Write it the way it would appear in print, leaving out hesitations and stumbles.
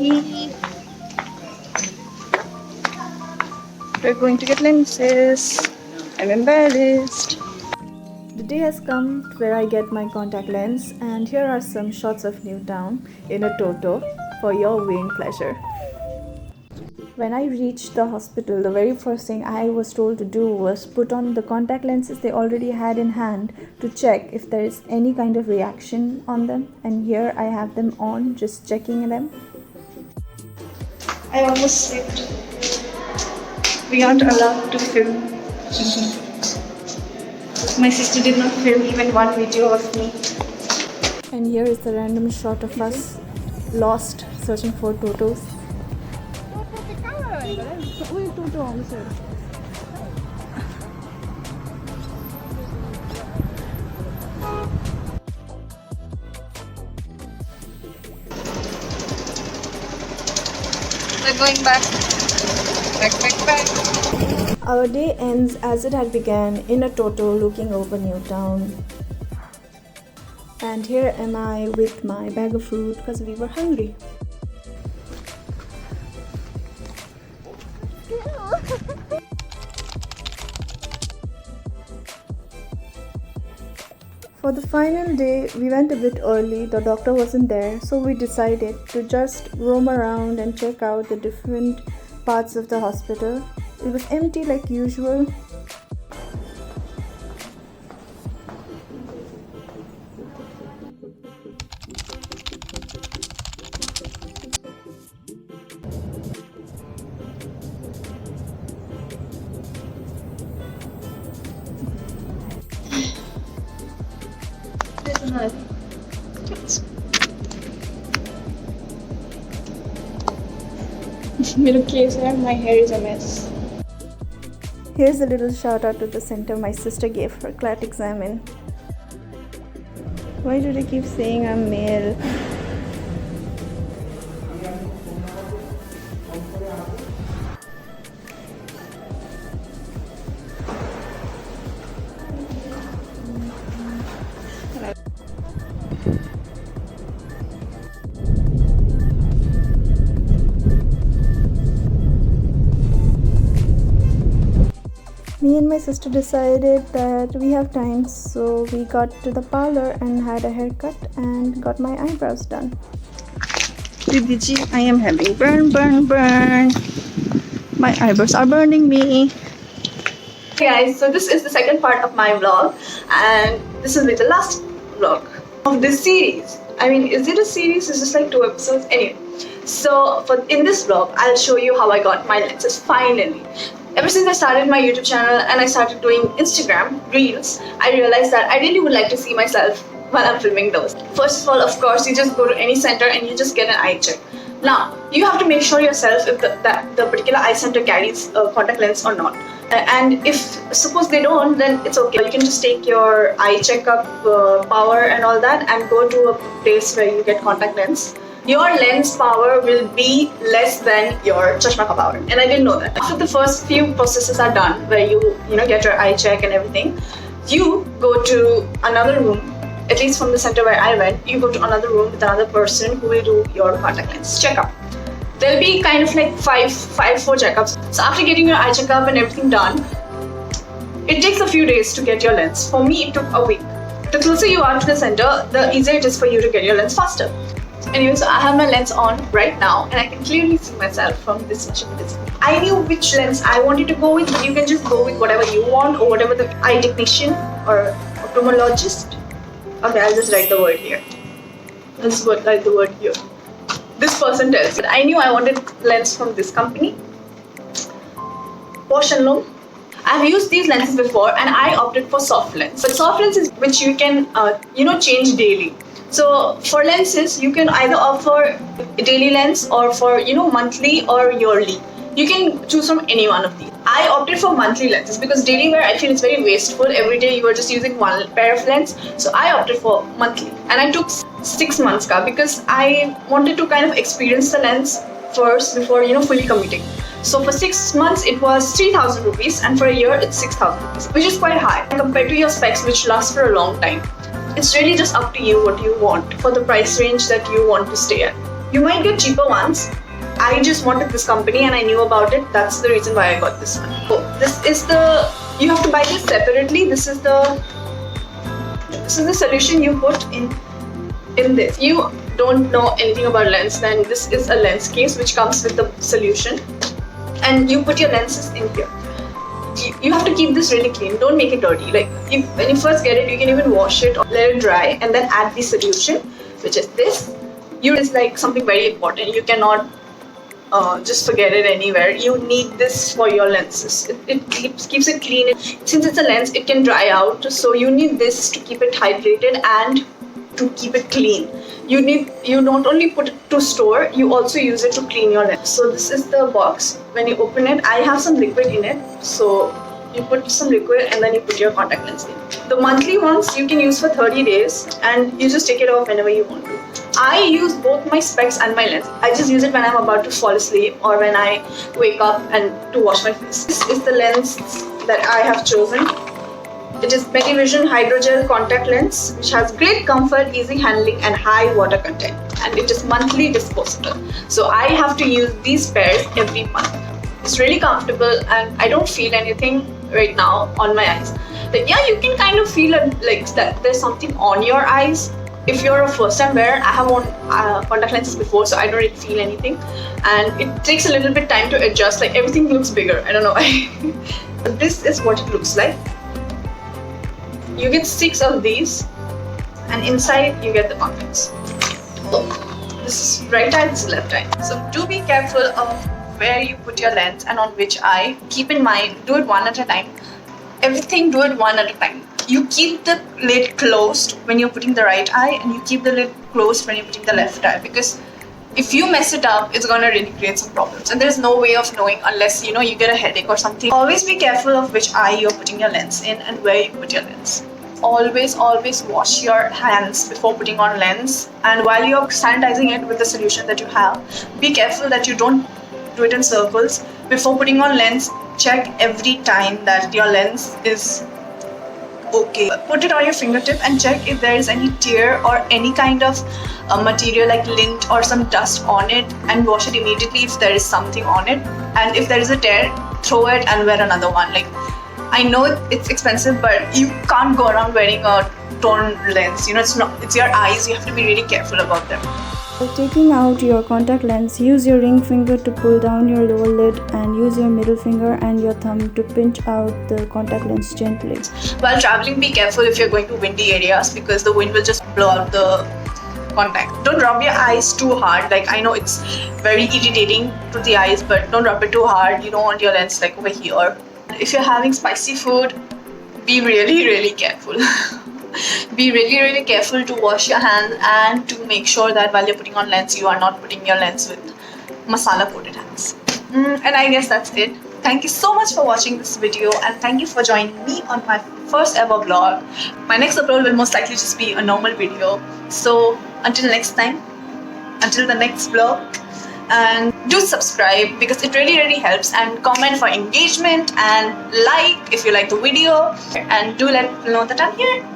ready. We're going to get lenses. I'm embarrassed. The day has come where I get my contact lens, and here are some shots of Newtown in a toto for your viewing pleasure. When I reached the hospital, the very first thing I was told to do was put on the contact lenses they already had in hand to check if there is any kind of reaction on them. And here I have them on, just checking them. I almost slipped. We aren't allowed to film. My sister did not film even one video of me. And here is the random shot of us lost searching for totos. We're going back. Back. Our day ends as it had begun, in a toto looking over Newtown. And here am I with my bag of food because we were hungry. For the final day, we went a bit early. The doctor wasn't there, so we decided to just roam around and check out the different parts of the hospital. It was empty like usual. My hair is a mess. Here's a little shout out to the center my sister gave her CLAT exam in. Why do they keep saying I'm male? Me and my sister decided that we have time, so we got to the parlor and had a haircut and got my eyebrows done. Didiji, I am having burn. My eyebrows are burning me. Hey guys, so this is the second part of my vlog, and this will be the last vlog of this series. I mean, is it a series? It's just like 2 episodes. Anyway, so in this vlog, I'll show you how I got my lenses finally. Ever since I started my YouTube channel and I started doing Instagram Reels, I realized that I really would like to see myself while I'm filming those. First of all, of course, you just go to any center and you just get an eye check. Now, you have to make sure yourself if the particular eye center carries a contact lens or not. And if suppose they don't, then it's okay. You can just take your eye checkup power and all that and go to a place where you get contact lens. Your lens power will be less than your chashma ka power, and I didn't know that. After the first few processes are done, where you get your eye check and everything, you go to another room. At least from the center where I went, you go to another room with another person who will do your contact lens checkup. There'll be kind of like four checkups. So after getting your eye checkup and everything done, it takes a few days to get your lens. For me, it took a week. The closer you are to the center, the easier it is for you to get your lens faster. Anyway, so I have my lens on right now and I can clearly see myself from this much of a distance. I knew which lens I wanted to go with. You can just go with whatever you want or whatever the eye technician or ophthalmologist. Okay, I'll just write the word here. I'll just write the word here. This person tells. But I knew I wanted lens from this company. Wash and Loam. I've used these lenses before and I opted for soft lens. But soft lens is which you can change daily. So for lenses, you can either offer a daily lens or for monthly or yearly. You can choose from any one of these. I opted for monthly lenses because daily wear I feel is very wasteful. Every day you are just using one pair of lens. So I opted for monthly, and I took 6 months because I wanted to kind of experience the lens first before fully committing. So for 6 months it was 3,000 rupees, and for a year it's 6,000 rupees, which is quite high compared to your specs which last for a long time. It's really just up to you what you want for the price range that you want to stay at. You might get cheaper ones. I just wanted this company and I knew about it. That's the reason why I got this one. So this is the, you have to buy this separately. This is the solution you put in this. You don't know anything about lens, then this is a lens case which comes with the solution, and you put your lenses in here. You have to keep this really clean. Don't make it dirty. Like when you first get it, you can even wash it or let it dry and then add the solution, which is this. It's like something very important. You cannot just forget it anywhere. You need this for your lenses. It keeps it clean. Since it's a lens, it can dry out. So you need this to keep it hydrated and to keep it clean. You not only put it to store, you also use it to clean your lens. So this is the box. When you open it, I have some liquid in it. So you put some liquid and then you put your contact lens in. The monthly ones you can use for 30 days and you just take it off whenever you want to. I use both my specs and my lens. I just use it when I'm about to fall asleep or when I wake up and to wash my face. This is the lens that I have chosen. It is Medivision Hydrogel Contact Lens, which has great comfort, easy handling and high water content. And it is monthly disposable. So I have to use these pairs every month. It's really comfortable and I don't feel anything right now on my eyes. Like, yeah, you can kind of feel like that there's something on your eyes. If you're a first time wearer, I have worn contact lenses before, so I don't really feel anything. And it takes a little bit time to adjust, like everything looks bigger, I don't know why. But this is what it looks like. You get 6 of these and inside you get the contacts. So this is right eye, this is left eye. So do be careful of where you put your lens and on which eye. Keep in mind, do it one at a time. Everything, do it one at a time. You keep the lid closed when you're putting the right eye and you keep the lid closed when you're putting the left eye, because if you mess it up, it's gonna really create some problems and there's no way of knowing unless you get a headache or something. Always be careful of which eye you're putting your lens in and where you put your lens. Always wash your hands before putting on lens, and while you're sanitizing it with the solution that you have, be careful that you don't do it in circles. Before putting on lens, check every time that your lens is okay. Put it on your fingertip and check if there is any tear or any kind of material like lint or some dust on it, and wash it immediately if there is something on it. And if there is a tear, throw it and wear another one. Like, I know it's expensive, but you can't go around wearing a torn lens. It's your eyes. You have to be really careful about them. For taking out your contact lens, use your ring finger to pull down your lower lid and use your middle finger and your thumb to pinch out the contact lens gently. While traveling, be careful if you're going to windy areas because the wind will just blow out the contact. Don't rub your eyes too hard. Like, I know it's very irritating to the eyes, but don't rub it too hard. You don't want your lens like over here. If you're having spicy food, be really careful. Be really careful to wash your hands and to make sure that while you're putting on lens, you are not putting your lens with masala coated hands. And I guess that's it. Thank you so much for watching this video and thank you for joining me on my first ever vlog. My next upload will most likely just be a normal video. So until next time, until the next vlog, and do subscribe because it really helps, and comment for engagement and like if you like the video, and do let me know that I'm here.